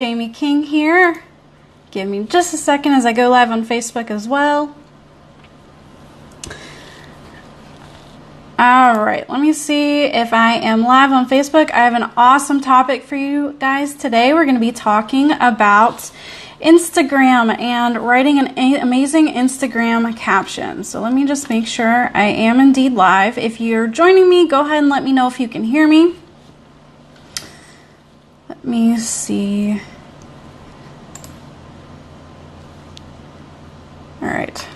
Jamie King here. Give me just a second as I go live on Facebook as well. Alright, let me see if I am live on Facebook. I have an awesome topic for you guys today. We're going to be talking about Instagram and writing an amazing Instagram caption. So let me just make sure I am indeed live. If you're joining me, go ahead and let me know if you can hear me. Let me see. All right.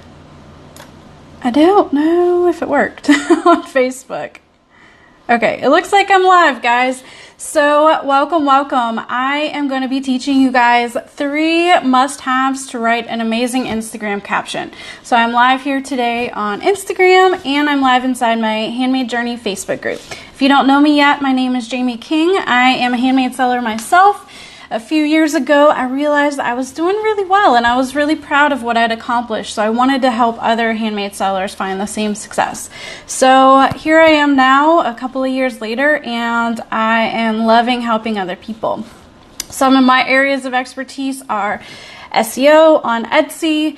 I don't know if it worked on Facebook. Okay, it looks like I'm live, guys. So welcome. I am going to be teaching you guys 3 must-haves to write an amazing Instagram caption. So I'm live here today on Instagram, and I'm live inside my Handmade Journey Facebook group. If you don't know me yet, my name is Jamie King. I am a handmade seller myself. A few years ago, I realized I was doing really well and I was really proud of what I'd accomplished. So I wanted to help other handmade sellers find the same success. So here I am now, a couple of years later, and I am loving helping other people. Some of my areas of expertise are SEO on Etsy,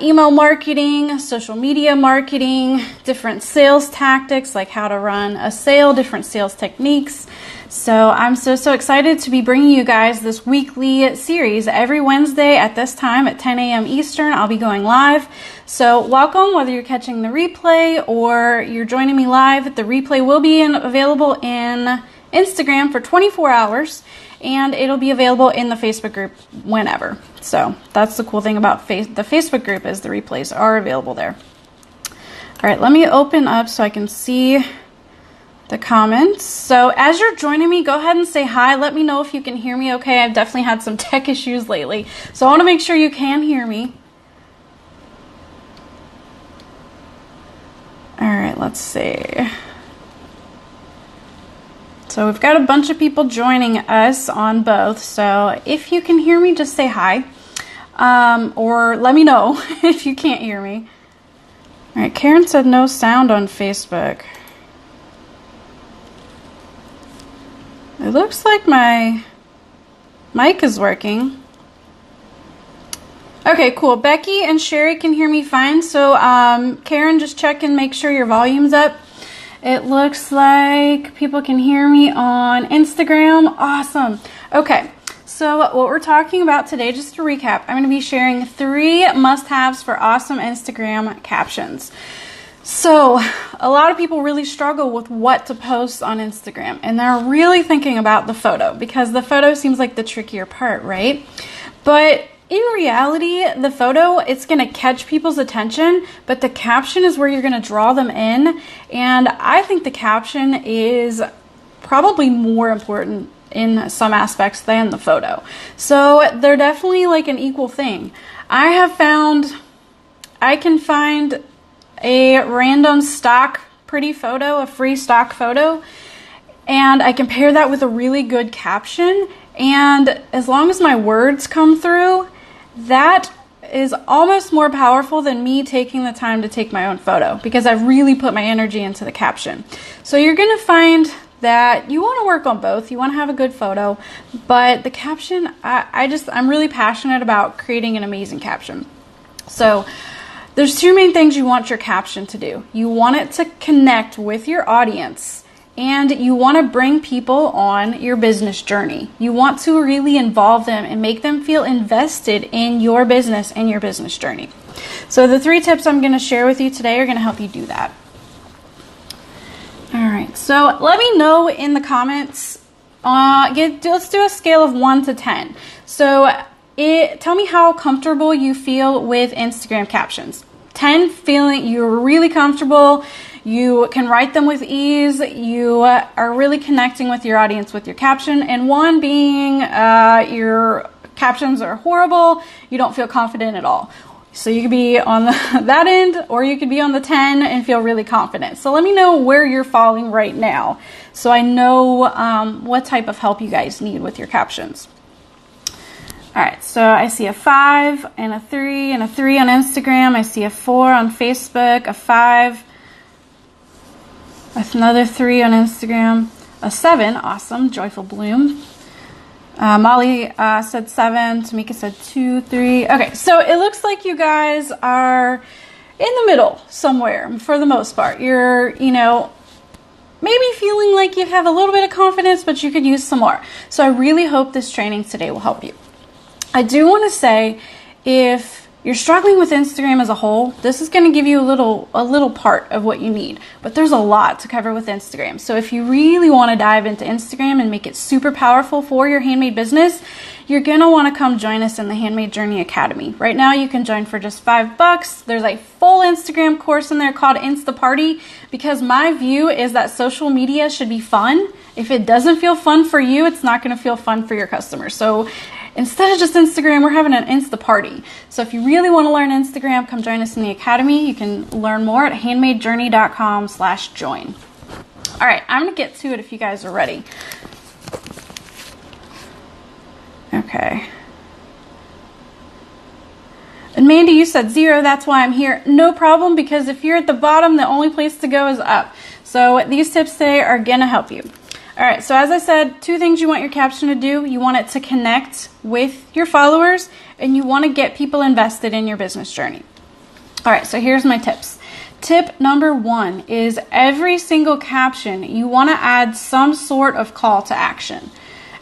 email marketing, social media marketing, different sales tactics like how to run a sale, different sales techniques. So I'm so excited to be bringing you guys this weekly series every Wednesday at this time at 10 a.m. Eastern. I'll be going live. So welcome, whether you're catching the replay or you're joining me live. The replay will be available in Instagram for 24 hours, and it'll be available in the Facebook group whenever. So that's the cool thing about the Facebook group is the replays are available there. All right, let me open up so I can see the comments. So as you're joining me, go ahead and say hi. Let me know if you can hear me okay. I've definitely had some tech issues lately, so I want to make sure you can hear me. All right, let's see. So we've got a bunch of people joining us on both. So if you can hear me, just say hi. Or let me know if you can't hear me. All right, Karen said no sound on Facebook. It looks like my mic is working. Okay, cool. Becky and Sherry can hear me fine. So Karen, just check and make sure your volume's up. It looks like people can hear me on Instagram. Awesome. Okay, so what we're talking about today, just to recap, I'm going to be sharing 3 must-haves for awesome Instagram captions. So a lot of people really struggle with what to post on Instagram, and they're really thinking about the photo because the photo seems like the trickier part, right? But in reality, the photo, it's going to catch people's attention, but the caption is where you're going to draw them in. And I think the caption is probably more important in some aspects than the photo. So they're definitely like an equal thing. I have found I can find a random stock pretty photo, a free stock photo, and I compare that with a really good caption, and as long as my words come through, that is almost more powerful than me taking the time to take my own photo because I've really put my energy into the caption. So you're going to find that you want to work on both. You want to have a good photo, but the caption, I'm really passionate about creating an amazing caption. So there's 2 main things you want your caption to do. You want it to connect with your audience, and you want to bring people on your business journey. You want to really involve them and make them feel invested in your business and your business journey. So the 3 tips I'm going to share with you today are going to help you do that. All right, so let me know in the comments. Let's do a scale of 1 to 10. So tell me how comfortable you feel with Instagram captions. 10, feeling you're really comfortable, you can write them with ease, you are really connecting with your audience with your caption, and 1 being your captions are horrible, you don't feel confident at all. So you could be on that end, or you could be on the 10 and feel really confident. So let me know where you're falling right now so I know what type of help you guys need with your captions. All right, so I see a 5 and a 3 and a 3 on Instagram. I see a 4 on Facebook, a 5, another 3 on Instagram, a 7, awesome, Joyful Bloom, Molly said 7. Tamika said 2, 3. Okay, so it looks like you guys are in the middle somewhere for the most part. You're, maybe feeling like you have a little bit of confidence, but you could use some more. So I really hope this training today will help you. I do want to say, if you're struggling with Instagram as a whole, this is going to give you a little part of what you need, but there's a lot to cover with Instagram. So if you really want to dive into Instagram and make it super powerful for your handmade business, you're going to want to come join us in the Handmade Journey Academy. Right now you can join for just $5. There's a full Instagram course in there called InstaParty, because my view is that social media should be fun. If it doesn't feel fun for you, it's not going to feel fun for your customers. So instead of just Instagram, we're having an InstaParty. So if you really want to learn Instagram, come join us in the Academy. You can learn more at handmadejourney.com/join. All right, I'm going to get to it if you guys are ready. Okay. And Mandy, you said 0. That's why I'm here. No problem, because if you're at the bottom, the only place to go is up. So these tips today are going to help you. All right, so as I said, 2 things you want your caption to do. You want it to connect with your followers, and you want to get people invested in your business journey. All right, so here's my tips. Tip number 1 is every single caption, you want to add some sort of call to action.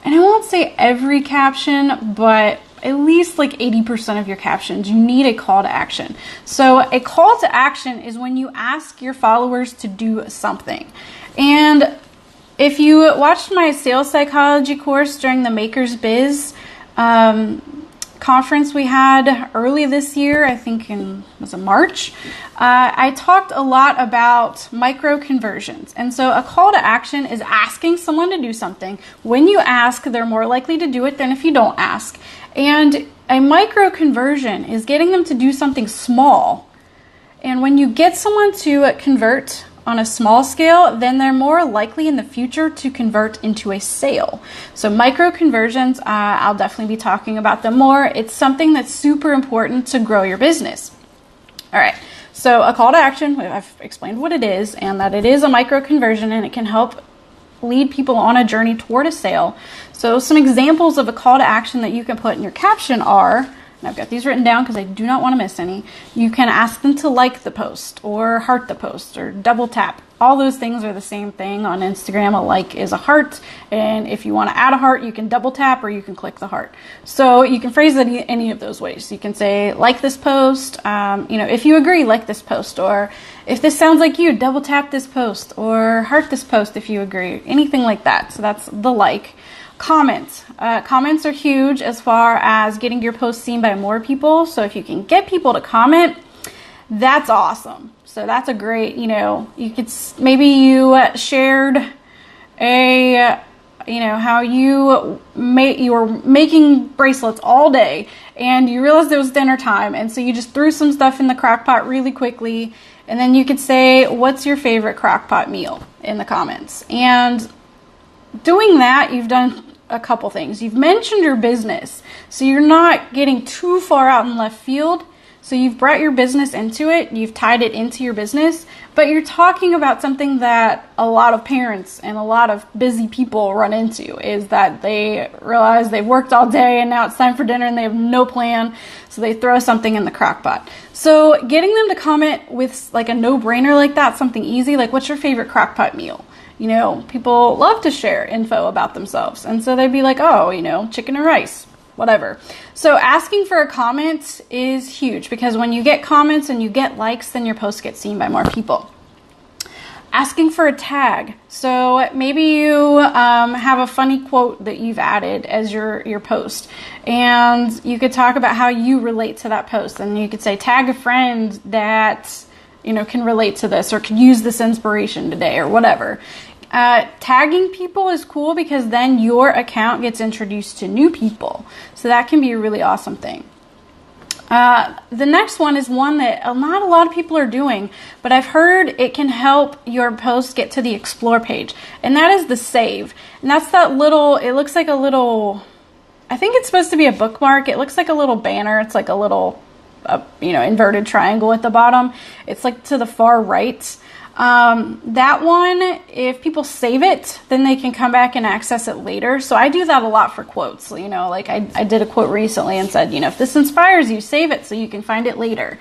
And I won't say every caption, but at least like 80% of your captions, you need a call to action. So a call to action is when you ask your followers to do something. And if you watched my sales psychology course during the Makers Biz conference we had early this year, I think was it March, I talked a lot about micro conversions. And so a call to action is asking someone to do something. When you ask, they're more likely to do it than if you don't ask. And a micro conversion is getting them to do something small. And when you get someone to convert on a small scale, then they're more likely in the future to convert into a sale. So micro conversions, I'll definitely be talking about them more. It's something that's super important to grow your business. All right, so a call to action, I've explained what it is, and that it is a micro conversion, and it can help lead people on a journey toward a sale. So some examples of a call to action that you can put in your caption are, and I've got these written down because I do not want to miss any. You can ask them to like the post, or heart the post, or double tap. All those things are the same thing on Instagram. A like is a heart, and if you want to add a heart, you can double tap or you can click the heart. So you can phrase it any of those ways. You can say, like this post, if you agree, like this post, or if this sounds like you, double tap this post, or heart this post if you agree, anything like that. So that's the like. Comments. Comments are huge as far as getting your post seen by more people. So if you can get people to comment, that's awesome. So that's a great, you could, maybe you shared how you were making bracelets all day and you realized it was dinner time. And so you just threw some stuff in the crock pot really quickly. And then you could say, what's your favorite crock pot meal in the comments? And doing that, you've done a couple things. You've mentioned your business, so you're not getting too far out in left field. So you've brought your business into it, you've tied it into your business, but you're talking about something that a lot of parents and a lot of busy people run into, is that they realize they've worked all day and now it's time for dinner and they have no plan, so they throw something in the crock pot. So getting them to comment with like a no-brainer like that, something easy, like what's your favorite crock pot meal? People love to share info about themselves. And so they'd be like, oh, chicken and rice, whatever. So asking for a comment is huge, because when you get comments and you get likes, then your post gets seen by more people. Asking for a tag. So maybe you have a funny quote that you've added as your post, and you could talk about how you relate to that post. And you could say, tag a friend that can relate to this or can use this inspiration today or whatever. Tagging people is cool, because then your account gets introduced to new people. So that can be a really awesome thing. The next one is one that not a lot of people are doing, but I've heard it can help your post get to the explore page. And that is the save. And that's that little, it looks like a little, I think it's supposed to be a bookmark. It looks like a little banner. It's like a little, inverted triangle at the bottom. It's like to the far right. That one, if people save it, then they can come back and access it later. So I do that a lot for quotes. You know, like I did a quote recently and said, you know, if this inspires you, save it so you can find it later.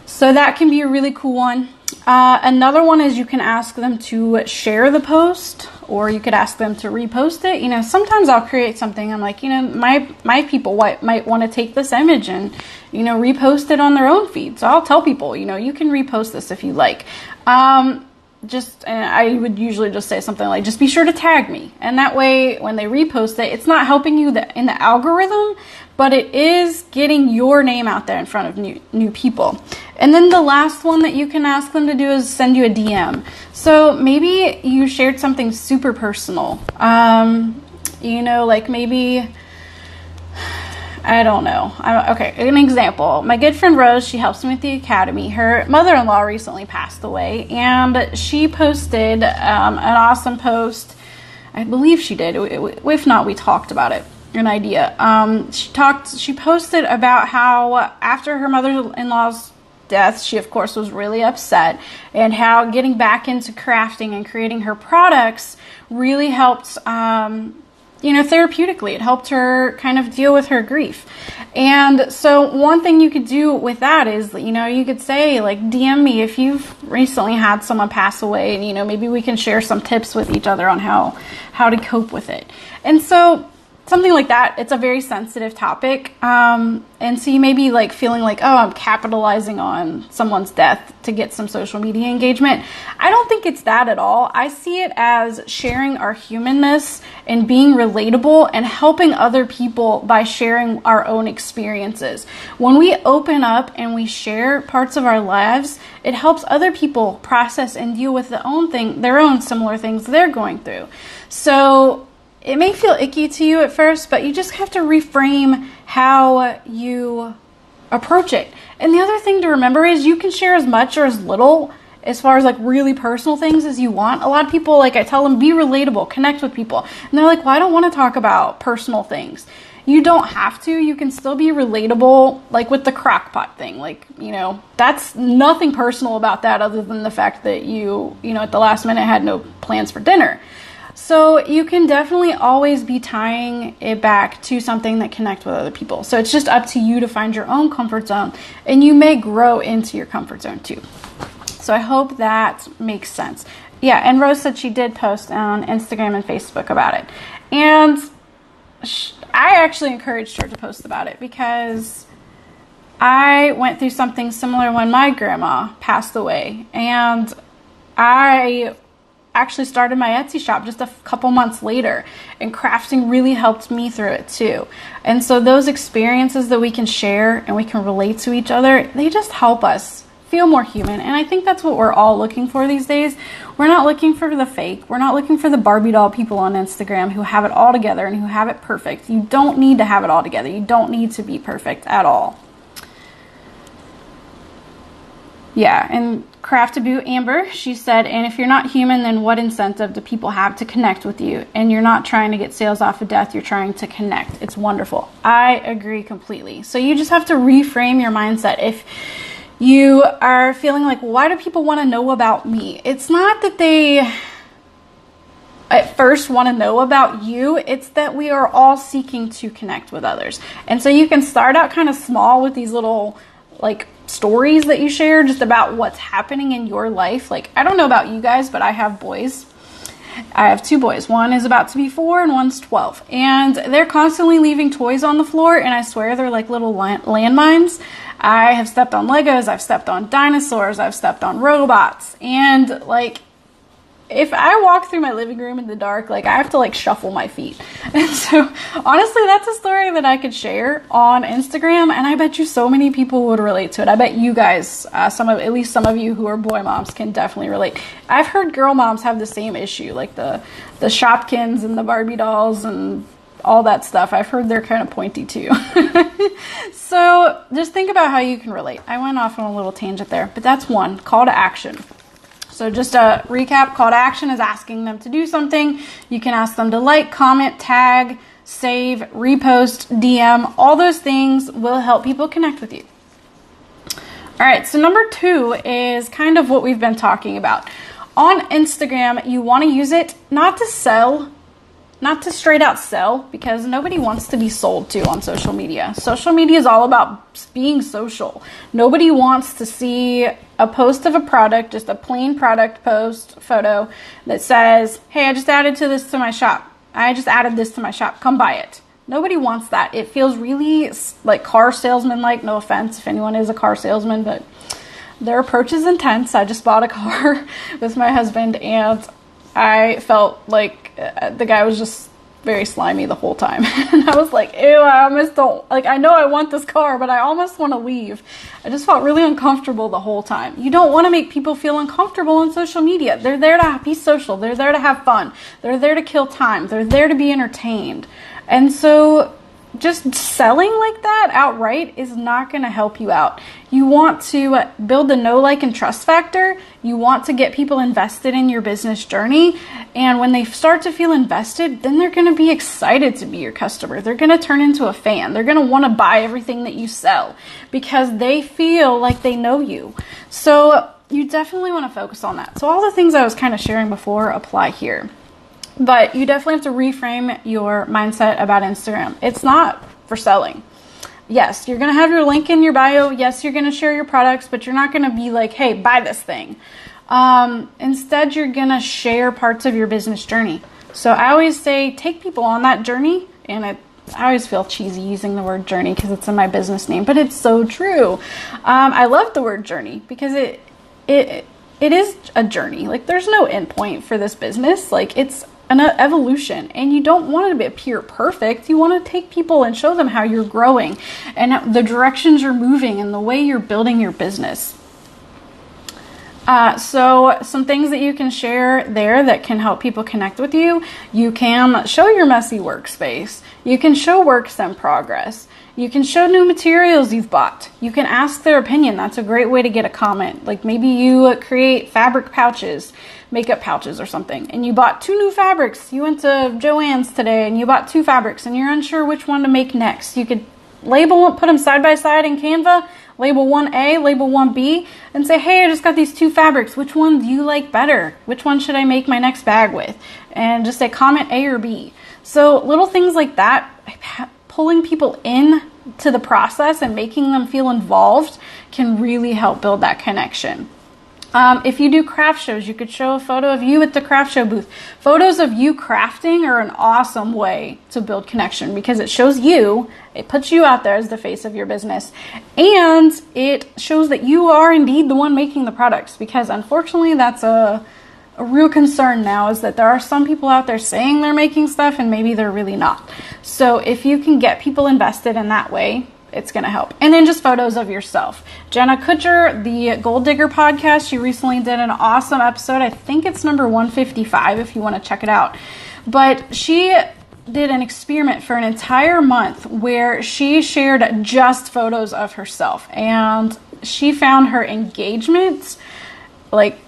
So that can be a really cool one. Another one is you can ask them to share the post, or you could ask them to repost it. You know, sometimes I'll create something. I'm like, you know, my people might want to take this image and, you know, repost it on their own feed. So I'll tell people, you know, you can repost this if you like. I would usually just say something like, just be sure to tag me. And that way, when they repost it, it's not helping you in the algorithm, but it is getting your name out there in front of new people. And then the last one that you can ask them to do is send you a DM. So maybe you shared something super personal. You know, like maybe, I don't know. Okay, an example. My good friend Rose, she helps me with the academy. Her mother-in-law recently passed away, and she posted an awesome post. I believe she did. If not, we talked about it. An idea. She posted about how after her mother-in-law's death, she of course was really upset, and how getting back into crafting and creating her products really helped, you know, therapeutically. It helped her kind of deal with her grief. And so one thing you could do with that is, you know, you could say, like, DM me if you've recently had someone pass away, and, you know, maybe we can share some tips with each other on how to cope with it. And so something like that. It's a very sensitive topic. And so you may be like feeling like, oh, I'm capitalizing on someone's death to get some social media engagement. I don't think it's that at all. I see it as sharing our humanness and being relatable and helping other people by sharing our own experiences. When we open up and we share parts of our lives, it helps other people process and deal with their own similar things they're going through. So it may feel icky to you at first, but you just have to reframe how you approach it. And the other thing to remember is you can share as much or as little as far as like really personal things as you want. A lot of people, like I tell them, be relatable, connect with people. And they're like, well, I don't want to talk about personal things. You don't have to. You can still be relatable, like with the crock pot thing. Like, you know, that's nothing personal about that other than the fact that you know, at the last minute had no plans for dinner. So you can definitely always be tying it back to something that connects with other people. So it's just up to you to find your own comfort zone, and you may grow into your comfort zone too. So I hope that makes sense. Yeah, and Rose said she did post on Instagram and Facebook about it. And I actually encouraged her to post about it because I went through something similar when my grandma passed away. And I actually started my Etsy shop just a couple months later, and crafting really helped me through it too. And so those experiences that we can share and we can relate to each other, they just help us feel more human. And I think that's what we're all looking for these days. We're not looking for the fake. We're not looking for the Barbie doll people on Instagram who have it all together and who have it perfect. You don't need to have it all together. You don't need to be perfect at all. Yeah, and Craftaboo Amber, she said, and if you're not human, then what incentive do people have to connect with you? And you're not trying to get sales off of death, you're trying to connect. It's wonderful. I agree completely. So you just have to reframe your mindset. If you are feeling like, why do people want to know about me? It's not that they at first want to know about you. It's that we are all seeking to connect with others. And so you can start out kind of small with these little like stories that you share just about what's happening in your life. Like, I don't know about you guys, but I have boys. I have two boys. One is about to be 4 and one's 12. And they're constantly leaving toys on the floor, and I swear they're like little landmines. I have stepped on Legos, I've stepped on dinosaurs, I've stepped on robots. And like, if I walk through my living room in the dark, like I have to like shuffle my feet. And so honestly, that's a story that I could share on Instagram, and I bet you so many people would relate to it. I bet you guys, at least some of you who are boy moms can definitely relate. I've heard girl moms have the same issue, like the Shopkins and the Barbie dolls and all that stuff. I've heard they're kind of pointy too. So just think about how you can relate. I went off on a little tangent there, but that's one. Call to action. So just a recap, call to action is asking them to do something. You can ask them to like, comment, tag, save, repost, DM. All those things will help people connect with you. All right, so number 2 is kind of what we've been talking about. On Instagram, you want to use it not to sell, not to straight out sell, because nobody wants to be sold to on social media. Social media is all about being social. Nobody wants to see a post of a product, just a plain product post photo that says, hey, I just added this to my shop. Come buy it. Nobody wants that. It feels really like car salesman-like. No offense if anyone is a car salesman, but their approach is intense. I just bought a car with my husband, and I felt like the guy was just very slimy the whole time. And I was like, ew, I almost don't, like, I know I want this car, but I almost want to leave. I just felt really uncomfortable the whole time. You don't want to make people feel uncomfortable on social media. They're there to be social. They're there to have fun. They're there to kill time. They're there to be entertained. And so just selling like that outright is not going to help you out. You want to build the know, like, and trust factor. You want to get people invested in your business journey. And when they start to feel invested, then they're going to be excited to be your customer. They're going to turn into a fan. They're going to want to buy everything that you sell because they feel like they know you. So you definitely want to focus on that. So all the things I was kind of sharing before apply here. But you definitely have to reframe your mindset about Instagram. It's not for selling. Yes, you're going to have your link in your bio. Yes, you're going to share your products, but you're not going to be like, hey, buy this thing. Instead, you're going to share parts of your business journey. So I always say, take people on that journey. And I always feel cheesy using the word journey because it's in my business name, but it's so true. I love the word journey because it is a journey. Like, there's no end point for this business. Like, it's an evolution, and you don't want it to appear perfect. You want to take people and show them how you're growing and the directions you're moving and the way you're building your business. So some things that you can share there that can help people connect with you. You can show your messy workspace. You can show works in progress. You can show new materials you've bought. You can ask their opinion. That's a great way to get a comment. Like, maybe you create fabric pouches, makeup pouches or something, and you bought 2 new fabrics. You went to Joann's today and you bought 2 fabrics and you're unsure which one to make next. You could label them, put them side by side in Canva, label one A, label one B, and say, hey, I just got these 2 fabrics. Which one do you like better? Which one should I make my next bag with? And just say comment A or B. So little things like that, pulling people in to the process and making them feel involved can really help build that connection. If you do craft shows, you could show a photo of you at the craft show booth. Photos of you crafting are an awesome way to build connection because it shows you, it puts you out there as the face of your business, and it shows that you are indeed the one making the products, because unfortunately that's a real concern now, is that there are some people out there saying they're making stuff and maybe they're really not. So if you can get people invested in that way, it's going to help. And then just photos of yourself. Jenna Kutcher, the Gold Digger podcast, she recently did an awesome episode. I think it's number 155 if you want to check it out. But she did an experiment for an entire month where she shared just photos of herself. And she found her engagement, like,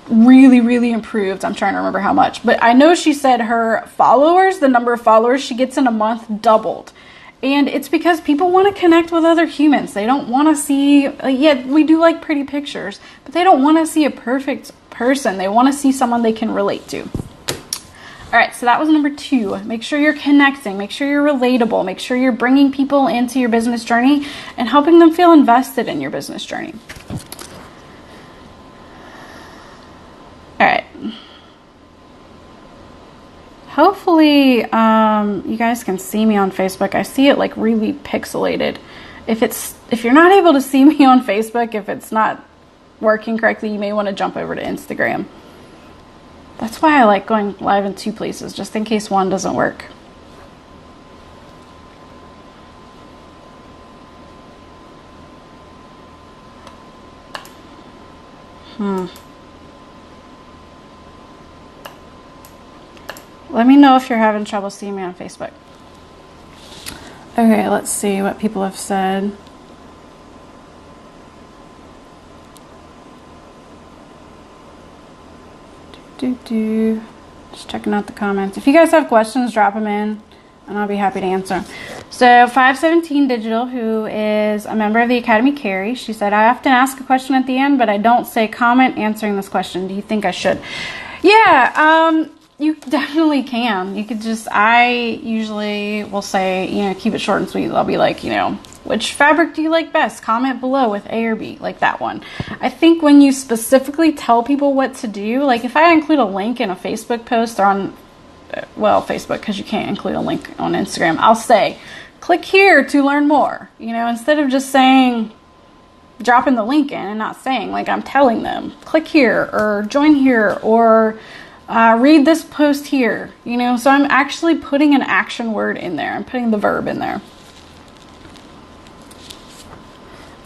really, really improved. I'm trying to remember how much. But I know she said her followers, the number of followers she gets in a month, doubled. And it's because people want to connect with other humans. They don't want to see, yeah, we do like pretty pictures, but they don't want to see a perfect person. They want to see someone they can relate to. All right, so that was number 2. Make sure you're connecting. Make sure you're relatable. Make sure you're bringing people into your business journey and helping them feel invested in your business journey. All right. Hopefully, you guys can see me on Facebook. I see it like really pixelated. If you're not able to see me on Facebook, if it's not working correctly, you may want to jump over to Instagram. That's why I like going live in 2 places, just in case one doesn't work. Let me know if you're having trouble seeing me on Facebook. Okay, let's see what people have said. Just checking out the comments. If you guys have questions, drop them in, and I'll be happy to answer. So 517 Digital, who is a member of the Academy, Carrie, she said, I often ask a question at the end, but I don't say comment answering this question. Do you think I should? Yeah, you definitely can. You could just, I usually will say, you know, keep it short and sweet. I'll be like, you know, which fabric do you like best? Comment below with A or B, like that one. I think when you specifically tell people what to do, like if I include a link in a Facebook post or on, well, Facebook, because you can't include a link on Instagram, I'll say, click here to learn more, you know, instead of just saying, dropping the link in and not saying, like I'm telling them, click here or join here or read this post here, you know, so I'm actually putting an action word in there. I'm putting the verb in there.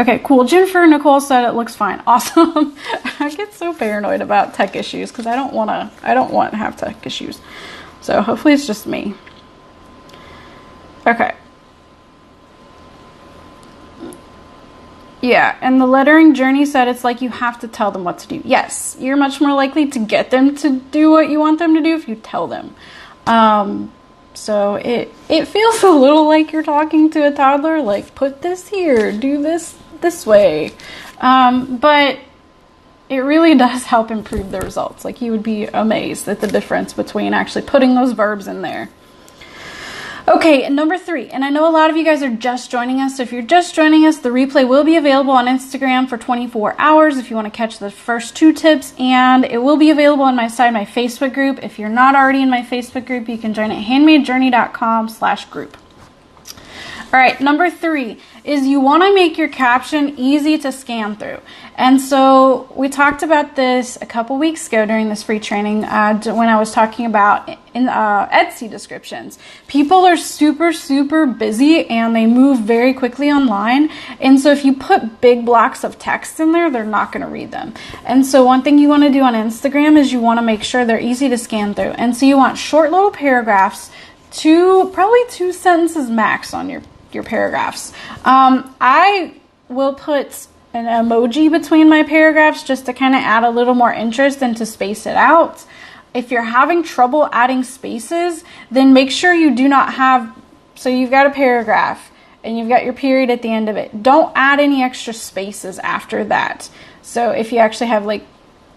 Okay, cool. Jennifer Nicole said it looks fine. Awesome. I get so paranoid about tech issues because I don't want to have tech issues. So hopefully it's just me. Okay. Yeah, and the lettering journey said it's like you have to tell them what to do. Yes, you're much more likely to get them to do what you want them to do if you tell them. So it feels a little like you're talking to a toddler, like put this here, do this way. But it really does help improve the results. Like you would be amazed at the difference between actually putting those verbs in there. Okay, number 3, and I know a lot of you guys are just joining us. So if you're just joining us, the replay will be available on Instagram for 24 hours if you want to catch the first 2 tips, and it will be available on my Facebook group. If you're not already in my Facebook group, you can join at handmadejourney.com/group. All right, number 3 is you want to make your caption easy to scan through. And so we talked about this a couple weeks ago during this free training when I was talking about in Etsy descriptions. People are super, super busy and they move very quickly online. And so if you put big blocks of text in there, they're not going to read them. And so one thing you want to do on Instagram is you want to make sure they're easy to scan through. And so you want short little paragraphs, probably 2 sentences max on your paragraphs. I will put an emoji between my paragraphs just to kind of add a little more interest and to space it out. If you're having trouble adding spaces, then make sure you do not have, so you've got a paragraph and you've got your period at the end of it. Don't add any extra spaces after that. So if you actually have like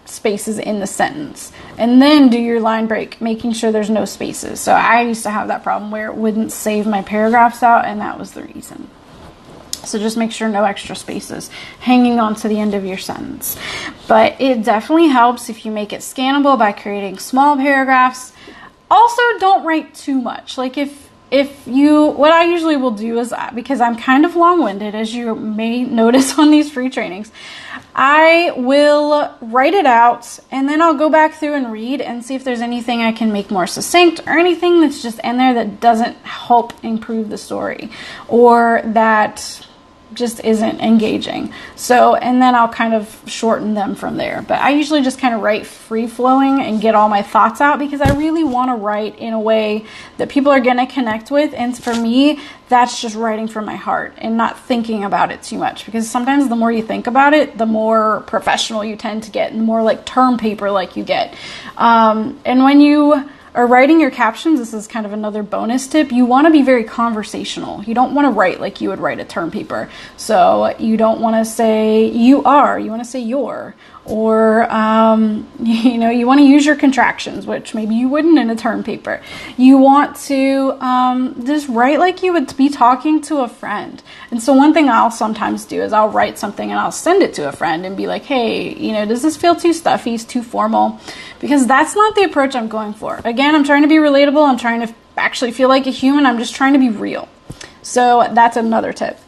spaces in the sentence, and then do your line break, making sure there's no spaces. So I used to have that problem where it wouldn't save my paragraphs out, and that was the reason. So just make sure no extra spaces hanging on to the end of your sentence. But it definitely helps if you make it scannable by creating small paragraphs. Also, don't write too much. Like what I usually will do is, because I'm kind of long-winded, as you may notice on these free trainings, I will write it out and then I'll go back through and read and see if there's anything I can make more succinct or anything that's just in there that doesn't help improve the story or that just isn't engaging. So, and then I'll kind of shorten them from there. But I usually just kind of write free flowing and get all my thoughts out because I really want to write in a way that people are going to connect with. And for me, that's just writing from my heart and not thinking about it too much, because sometimes the more you think about it, the more professional you tend to get and the more like term paper like you get. And when you are writing your captions, this is kind of another bonus tip, you want to be very conversational. You don't want to write like you would write a term paper. So you don't want to say you are, you want to say you're, or you know, you want to use your contractions, which maybe you wouldn't in a term paper. You want to just write like you would be talking to a friend. And so one thing I'll sometimes do is I'll write something and I'll send it to a friend and be like, hey, you know, does this feel too stuffy, too formal? Because that's not the approach I'm going for. Again, I'm trying to be relatable. I'm trying to actually feel like a human. I'm just trying to be real. So that's another tip.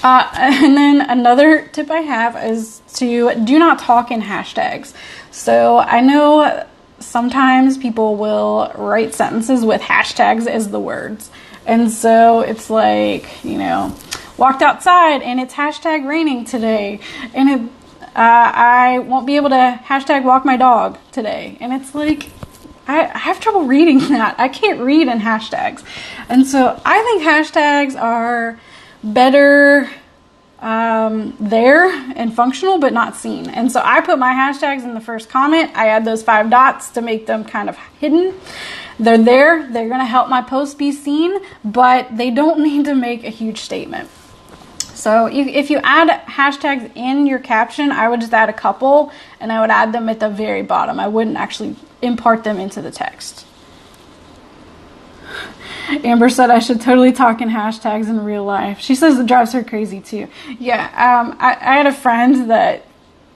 And then another tip I have is to do not talk in hashtags. So I know sometimes people will write sentences with hashtags as the words. And so it's like, you know, walked outside and it's hashtag raining today. And I won't be able to hashtag walk my dog today. And it's like, I have trouble reading that. I can't read in hashtags. And so I think hashtags are better there and functional, but not seen. And so I put my hashtags in the first comment. I add those 5 dots to make them kind of hidden. They're there, they're gonna help my post be seen, but they don't need to make a huge statement. So if you add hashtags in your caption, I would just add a couple, and I would add them at the very bottom. I wouldn't actually impart them into the text. Amber said I should totally talk in hashtags in real life. She says it drives her crazy too. Yeah, I had a friend that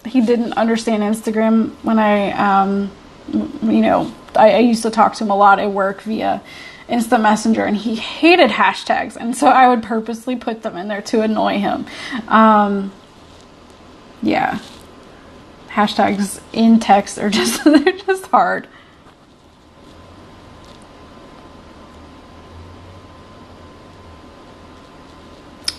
he didn't understand Instagram when I used to talk to him a lot at work via Instant Messenger, and he hated hashtags, and so I would purposely put them in there to annoy him. Yeah, hashtags in text are just they're just hard.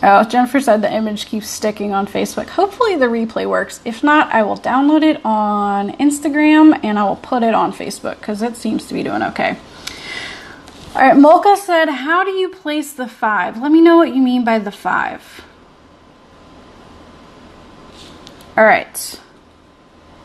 Oh, Jennifer said the image keeps sticking on Facebook. Hopefully the replay works. If not, I will download it on Instagram and I will put it on Facebook because it seems to be doing okay. All right, Molka said, how do you place the 5? Let me know what you mean by the 5. All right.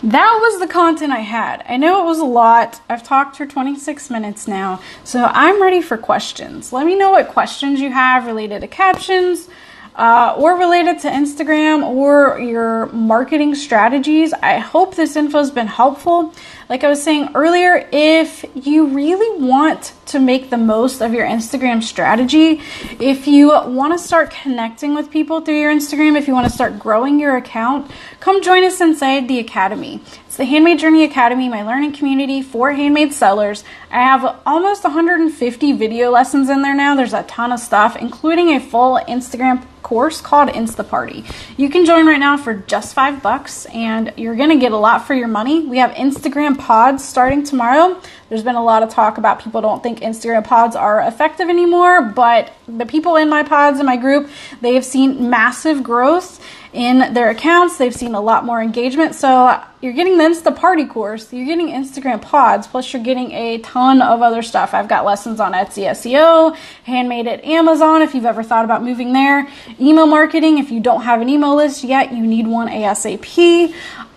That was the content I had. I know it was a lot. I've talked for 26 minutes now, so I'm ready for questions. Let me know what questions you have related to captions, or related to Instagram or your marketing strategies. I hope this info has been helpful. Like I was saying earlier, if you really want to make the most of your Instagram strategy, if you want to start connecting with people through your Instagram, if you want to start growing your account, come join us inside the Academy. It's the Handmade Journey Academy, my learning community for handmade sellers. I have almost 150 video lessons in there now. There's a ton of stuff, including a full Instagram course called InstaParty. You can join right now for just $5 and you're going to get a lot for your money. We have Instagram pods starting tomorrow. There's been a lot of talk about people don't think Instagram pods are effective anymore, but the people in my pods in my group, they have seen massive growth in their accounts. They've seen a lot more engagement. So you're getting the InstaParty course, you're getting Instagram pods, plus you're getting a ton of other stuff. I've got lessons on Etsy SEO, Handmade at Amazon if you've ever thought about moving there, email marketing if you don't have an email list yet, you need one ASAP,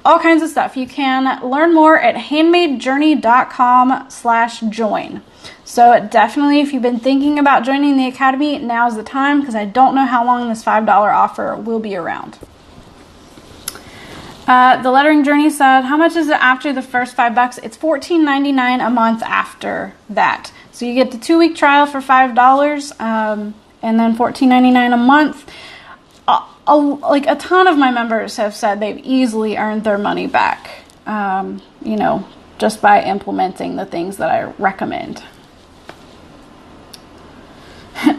all kinds of stuff. You can learn more at handmadejourney.com/join. So definitely, if you've been thinking about joining the Academy, now's the time, because I don't know how long this $5 offer will be around. The Lettering Journey said, how much is it after the first $5? It's $14.99 a month after that. So you get the 2-week trial for $5, and then $14.99 a month. Like a ton of my members have said they've easily earned their money back, just by implementing the things that I recommend.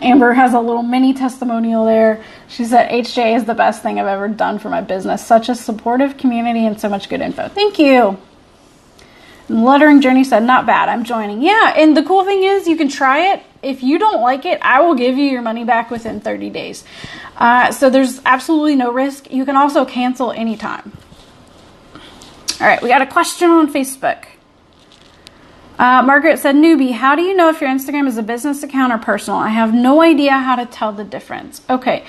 Amber has a little mini testimonial there. She said, HJ is the best thing I've ever done for my business. Such a supportive community and so much good info. Thank you. And Lettering Journey said, not bad, I'm joining. Yeah, and the cool thing is you can try it. If you don't like it, I will give you your money back within 30 days. So there's absolutely no risk. You can also cancel anytime. All right, we got a question on Facebook. Margaret said, newbie, how do you know if your Instagram is a business account or personal? I have no idea how to tell the difference. Okay,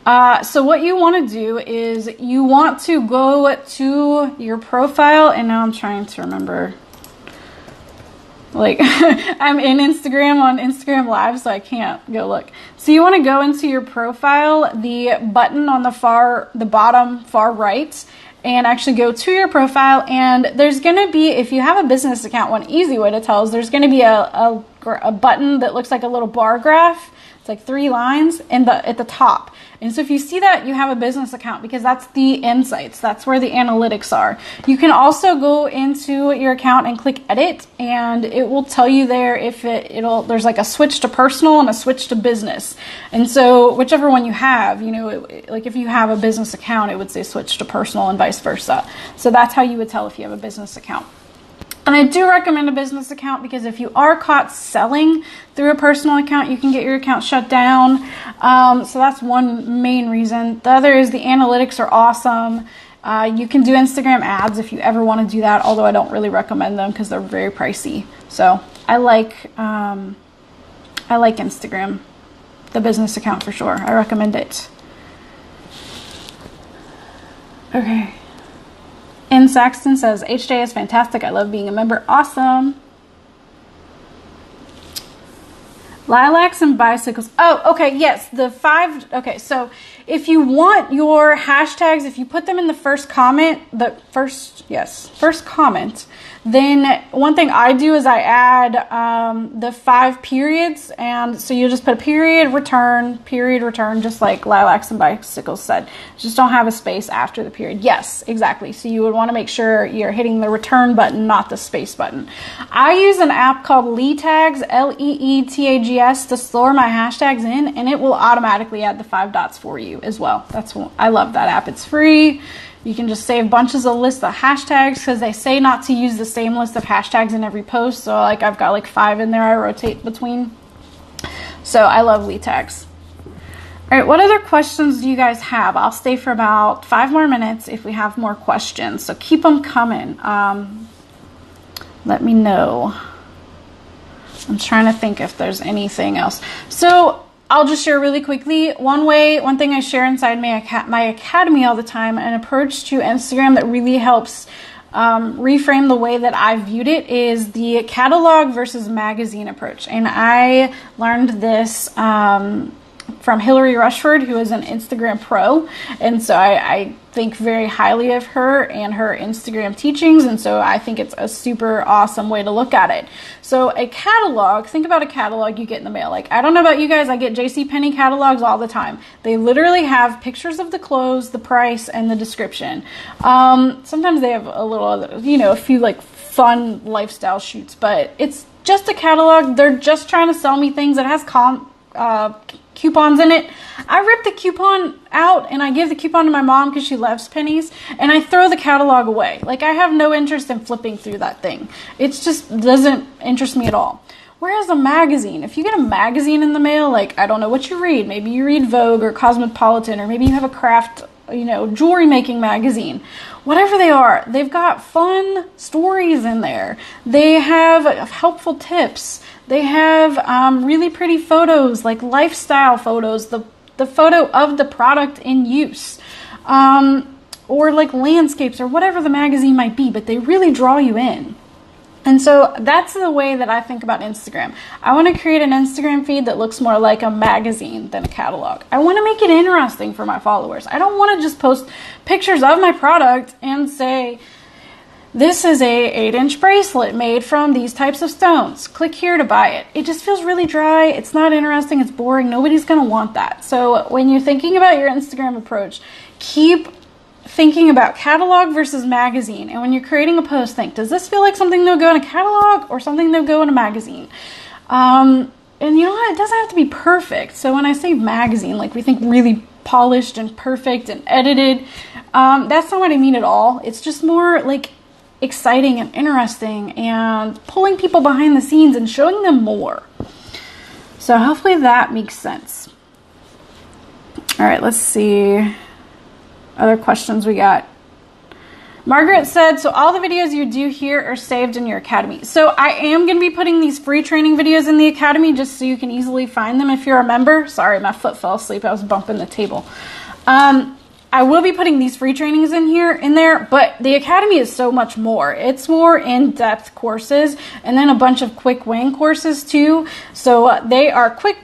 so what you want to do is you want to go to your profile, and now I'm trying to remember. Like, I'm in Instagram on Instagram Live, so I can't go look. So you want to go into your profile, the button on the bottom far right, and actually go to your profile, and there's going to be, if you have a business account, one easy way to tell is there's going to be a button that looks like a little bar graph. It's like 3 lines at the top. And so if you see that, you have a business account, because that's the insights. That's where the analytics are. You can also go into your account and click edit, and it will tell you there if there's like a switch to personal and a switch to business. And so whichever one you have, like if you have a business account, it would say switch to personal and vice versa. So that's how you would tell if you have a business account. And I do recommend a business account, because if you are caught selling through a personal account, you can get your account shut down. So that's one main reason. The other is the analytics are awesome. You can do Instagram ads if you ever want to do that, although I don't really recommend them because they're very pricey. So I like Instagram, the business account for sure. I recommend it. Okay. And Saxton says, HJ is fantastic. I love being a member. Awesome. Lilacs and bicycles. Oh, okay, yes, the 5. Okay, so if you want your hashtags, if you put them in the first comment, first comment, then one thing I do is I add the 5 periods, and so you just put a period, return, just like lilacs and bicycles said. Just don't have a space after the period. Yes, exactly. So you would want to make sure you're hitting the return button, not the space button. I use an app called Leetags, Leetags, to store my hashtags in, and it will automatically add the 5 dots for you as well. I love that app. It's free. You can just save bunches of lists of hashtags, because they say not to use the same list of hashtags in every post. So like I've got like 5 in there I rotate between. So I love Leetags. All right, what other questions do you guys have? I'll stay for about 5 more minutes if we have more questions. So keep them coming. Let me know. I'm trying to think if there's anything else. So I'll just share really quickly. One thing I share inside my academy all the time, an approach to Instagram that really helps reframe the way that I viewed it, is the catalog versus magazine approach. And I learned this from Hillary Rushford, who is an Instagram pro. And so I think very highly of her and her Instagram teachings. And so I think it's a super awesome way to look at it. So a catalog, think about a catalog you get in the mail. Like, I don't know about you guys, I get JCPenney catalogs all the time. They literally have pictures of the clothes, the price, and the description. Sometimes they have a few like fun lifestyle shoots, but it's just a catalog. They're just trying to sell me things that has coupons in it. I rip the coupon out and I give the coupon to my mom because she loves pennies, and I throw the catalog away. Like, I have no interest in flipping through that thing. It just doesn't interest me at all. Whereas a magazine, if you get a magazine in the mail, like, I don't know what you read. Maybe you read Vogue or Cosmopolitan, or maybe you have a craft, jewelry making magazine. Whatever they are, they've got fun stories in there. They have helpful tips. They have really pretty photos, like lifestyle photos, the photo of the product in use, or like landscapes or whatever the magazine might be, but they really draw you in. And so that's the way that I think about Instagram. I want to create an Instagram feed that looks more like a magazine than a catalog. I want to make it interesting for my followers. I don't want to just post pictures of my product and say, this is a 8-inch bracelet made from these types of stones. Click here to buy it. It just feels really dry. It's not interesting. It's boring. Nobody's going to want that. So when you're thinking about your Instagram approach, keep thinking about catalog versus magazine. And when you're creating a post, think, does this feel like something that would go in a catalog or something that would go in a magazine? And you know what? It doesn't have to be perfect. So when I say magazine, like, we think really polished and perfect and edited. That's not what I mean at all. It's just more like exciting and interesting and pulling people behind the scenes and showing them more. So hopefully that makes sense. All right, let's see. Other questions we got. Margaret said, so all the videos you do here are saved in your academy. So I am going to be putting these free training videos in the academy just so you can easily find them if you're a member. Sorry, my foot fell asleep. I was bumping the table. I will be putting these free trainings in there, but the academy is so much more. It's more in-depth courses and then a bunch of quick win courses too. So they are quick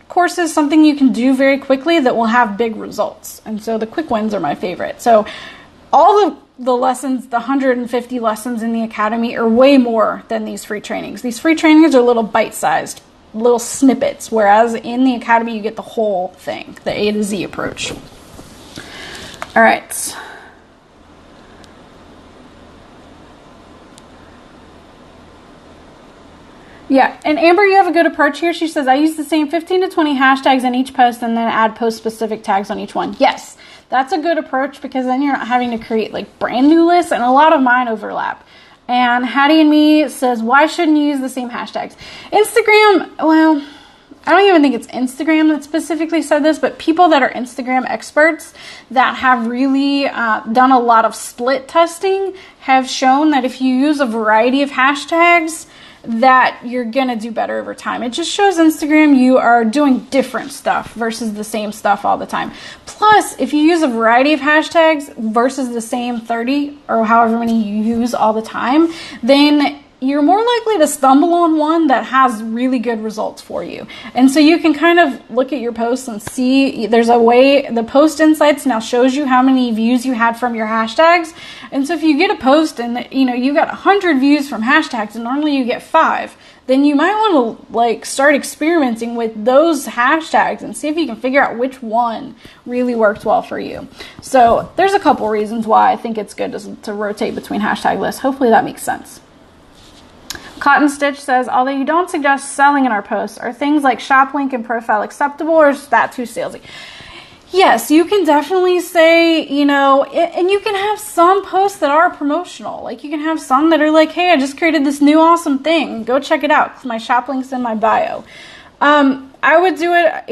courses, something you can do very quickly that will have big results. And so the quick wins are my favorite. So all of the lessons, the 150 lessons in the academy, are way more than these free trainings. These free trainings are little bite-sized, little snippets, whereas in the academy you get the whole thing, the A to Z approach. All right. Yeah, and Amber, you have a good approach here. She says, I use the same 15 to 20 hashtags in each post and then add post-specific tags on each one. Yes, that's a good approach because then you're not having to create like brand new lists, and a lot of mine overlap. And Hattie and Me says, why shouldn't you use the same hashtags? Instagram, well, I don't even think it's Instagram that specifically said this, but people that are Instagram experts that have really done a lot of split testing have shown that if you use a variety of hashtags, that you're gonna do better over time. It just shows Instagram you are doing different stuff versus the same stuff all the time. Plus, if you use a variety of hashtags versus the same 30 or however many you use all the time, then you're more likely to stumble on one that has really good results for you. And so you can kind of look at your posts and see, there's a way, the post insights now shows you how many views you had from your hashtags. And so if you get a post and you got 100 views from hashtags and normally you get 5, then you might want to like start experimenting with those hashtags and see if you can figure out which one really worked well for you. So there's a couple reasons why I think it's good to rotate between hashtag lists. Hopefully that makes sense. Cotton Stitch says, although you don't suggest selling in our posts, are things like shop link and profile acceptable, or is that too salesy? Yes, you can definitely say, and you can have some posts that are promotional. Like you can have some that are like, hey, I just created this new awesome thing. Go check it out. My shop link's in my bio. I would do it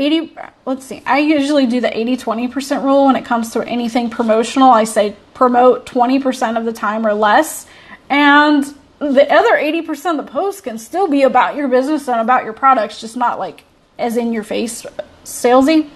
I usually do the 80-20% rule when it comes to anything promotional. I say promote 20% of the time or less. And the other 80% of the posts can still be about your business and about your products, just not like as in your face salesy.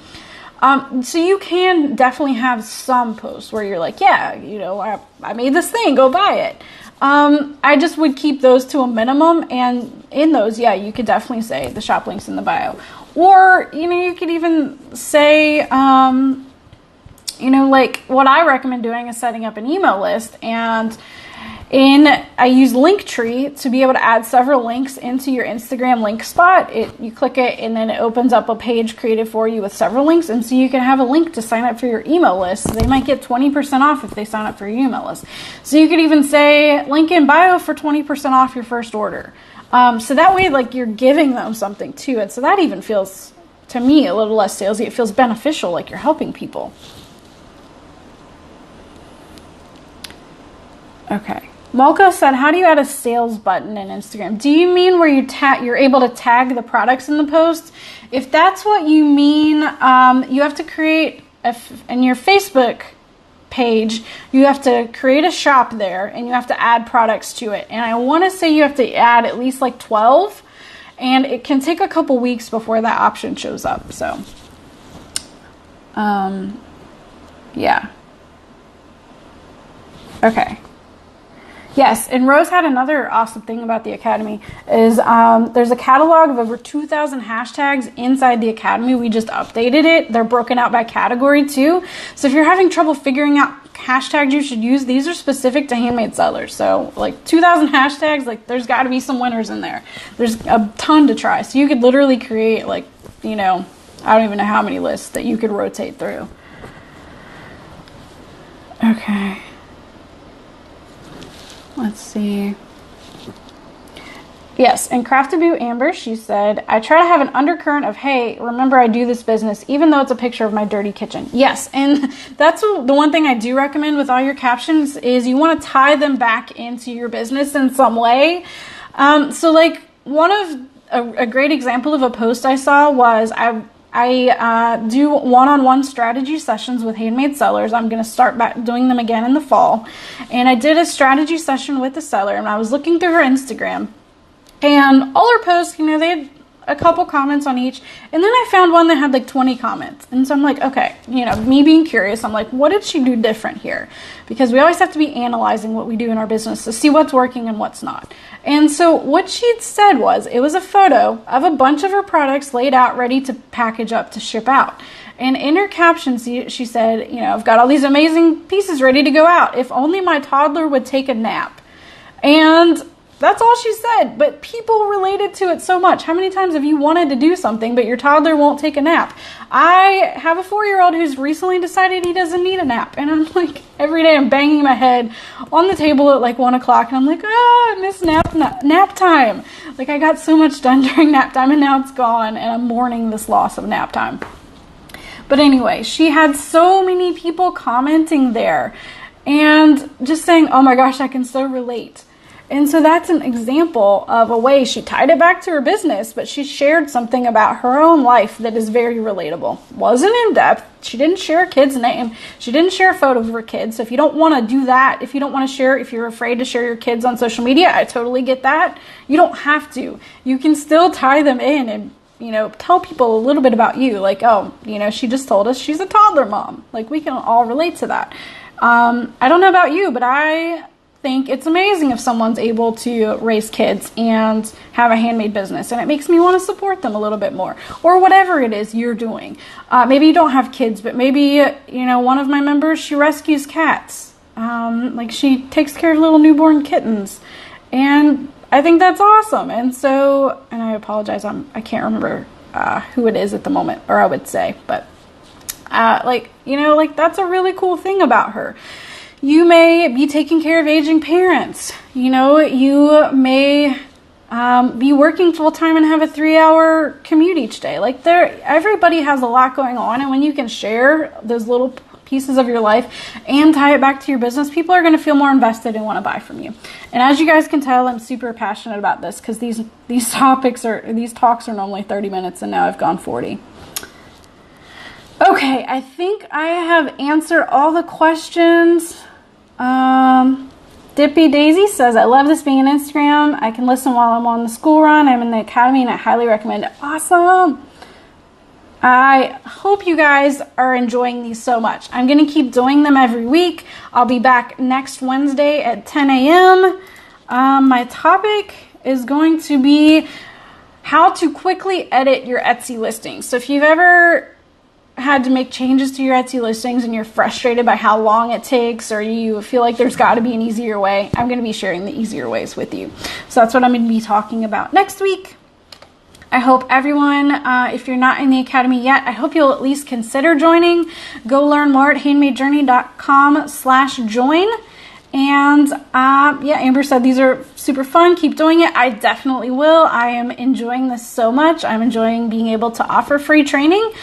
So you can definitely have some posts where you're like, yeah, I made this thing, go buy it. I just would keep those to a minimum, and in those, yeah, you could definitely say the shop link's in the bio. Or, you could even say, like what I recommend doing is setting up an email list, and I use Linktree to be able to add several links into your Instagram link spot. You click it and then it opens up a page created for you with several links, and so you can have a link to sign up for your email list. They might get 20% off if they sign up for your email list. So you could even say link in bio for 20% off your first order. So that way, like, you're giving them something too, and so that even feels, to me, a little less salesy. It feels beneficial, like you're helping people. Okay. Malka said, how do you add a sales button in Instagram? Do you mean where you're able to tag the products in the post? If that's what you mean, you have to create, in your Facebook page, you have to create a shop there and you have to add products to it. And I want to say you have to add at least like 12, and it can take a couple weeks before that option shows up. So, yeah. Okay. Yes, and Rose had another awesome thing about the Academy is there's a catalog of over 2,000 hashtags inside the Academy. We just updated it. They're broken out by category too. So if you're having trouble figuring out hashtags you should use, these are specific to handmade sellers. So like 2,000 hashtags, like there's got to be some winners in there. There's a ton to try. So you could literally create like, I don't even know how many lists that you could rotate through. Okay. Let's see. Yes, and Craftaboo Amber, she said, I try to have an undercurrent of, hey, remember I do this business, even though it's a picture of my dirty kitchen. Yes, and that's the one thing I do recommend with all your captions is you want to tie them back into your business in some way. So like a great example of a post I saw was I do one-on-one strategy sessions with handmade sellers. I'm going to start back doing them again in the fall. And I did a strategy session with the seller, and I was looking through her Instagram. And all her posts, they had a couple comments on each. And then I found one that had like 20 comments. And so I'm like, okay, me being curious, I'm like, what did she do different here? Because we always have to be analyzing what we do in our business to see what's working and what's not. And so what she'd said was, it was a photo of a bunch of her products laid out, ready to package up to ship out. And in her caption, she said, I've got all these amazing pieces ready to go out. If only my toddler would take a nap. And that's all she said, but people related to it so much. How many times have you wanted to do something, but your toddler won't take a nap? I have a 4-year-old who's recently decided he doesn't need a nap. And I'm like, every day I'm banging my head on the table at like 1 o'clock. And I'm like, I miss nap time. Like I got so much done during nap time and now it's gone. And I'm mourning this loss of nap time. But anyway, she had so many people commenting there and just saying, oh my gosh, I can so relate. And so that's an example of a way she tied it back to her business, but she shared something about her own life that is very relatable. Wasn't in depth. She didn't share a kid's name. She didn't share a photo of her kids. So if you don't want to do that, if you don't want to share, if you're afraid to share your kids on social media, I totally get that. You don't have to. You can still tie them in and tell people a little bit about you. Like, she just told us she's a toddler mom. Like, we can all relate to that. I don't know about you, but I think it's amazing if someone's able to raise kids and have a handmade business, and it makes me want to support them a little bit more, or whatever it is you're doing. Maybe you don't have kids, but maybe, one of my members, she rescues cats. Like she takes care of little newborn kittens, and I think that's awesome. And I apologize, I can't remember who it is at the moment, or I would say, but that's a really cool thing about her. You may be taking care of aging parents. You may be working full time and have a 3-hour commute each day. Everybody has a lot going on, and when you can share those little pieces of your life and tie it back to your business, people are going to feel more invested and want to buy from you. And as you guys can tell, I'm super passionate about this, because these talks are normally 30 minutes, and now I've gone 40. Okay, I think I have answered all the questions. Dippy Daisy says, I love this being on Instagram. I can listen while I'm on the school run. I'm in the academy and I highly recommend it. Awesome. I hope you guys are enjoying these so much. I'm going to keep doing them every week. I'll be back next Wednesday at 10 a.m. My topic is going to be how to quickly edit your Etsy listings. So if you've ever had to make changes to your Etsy listings and you're frustrated by how long it takes, or you feel like there's got to be an easier way, I'm going to be sharing the easier ways with you. So that's what I'm going to be talking about next week. I hope everyone, if you're not in the academy yet, I hope you'll at least consider joining. Go learn more at handmadejourney.com/join. And Amber said these are super fun. Keep doing it. I definitely will. I am enjoying this so much. I'm enjoying being able to offer free training.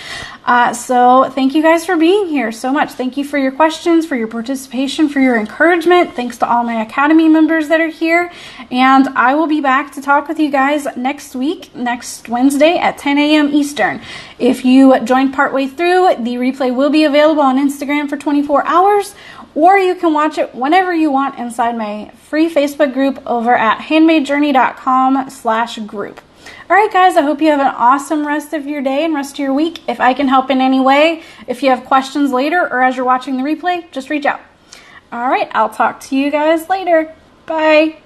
So thank you guys for being here so much. Thank you for your questions, for your participation, for your encouragement. Thanks to all my Academy members that are here. And I will be back to talk with you guys next week, next Wednesday at 10 a.m. Eastern. If you joined partway through, the replay will be available on Instagram for 24 hours. Or you can watch it whenever you want inside my free Facebook group over at handmadejourney.com/group. All right, guys, I hope you have an awesome rest of your day and rest of your week. If I can help in any way, if you have questions later or as you're watching the replay, just reach out. All right, I'll talk to you guys later. Bye.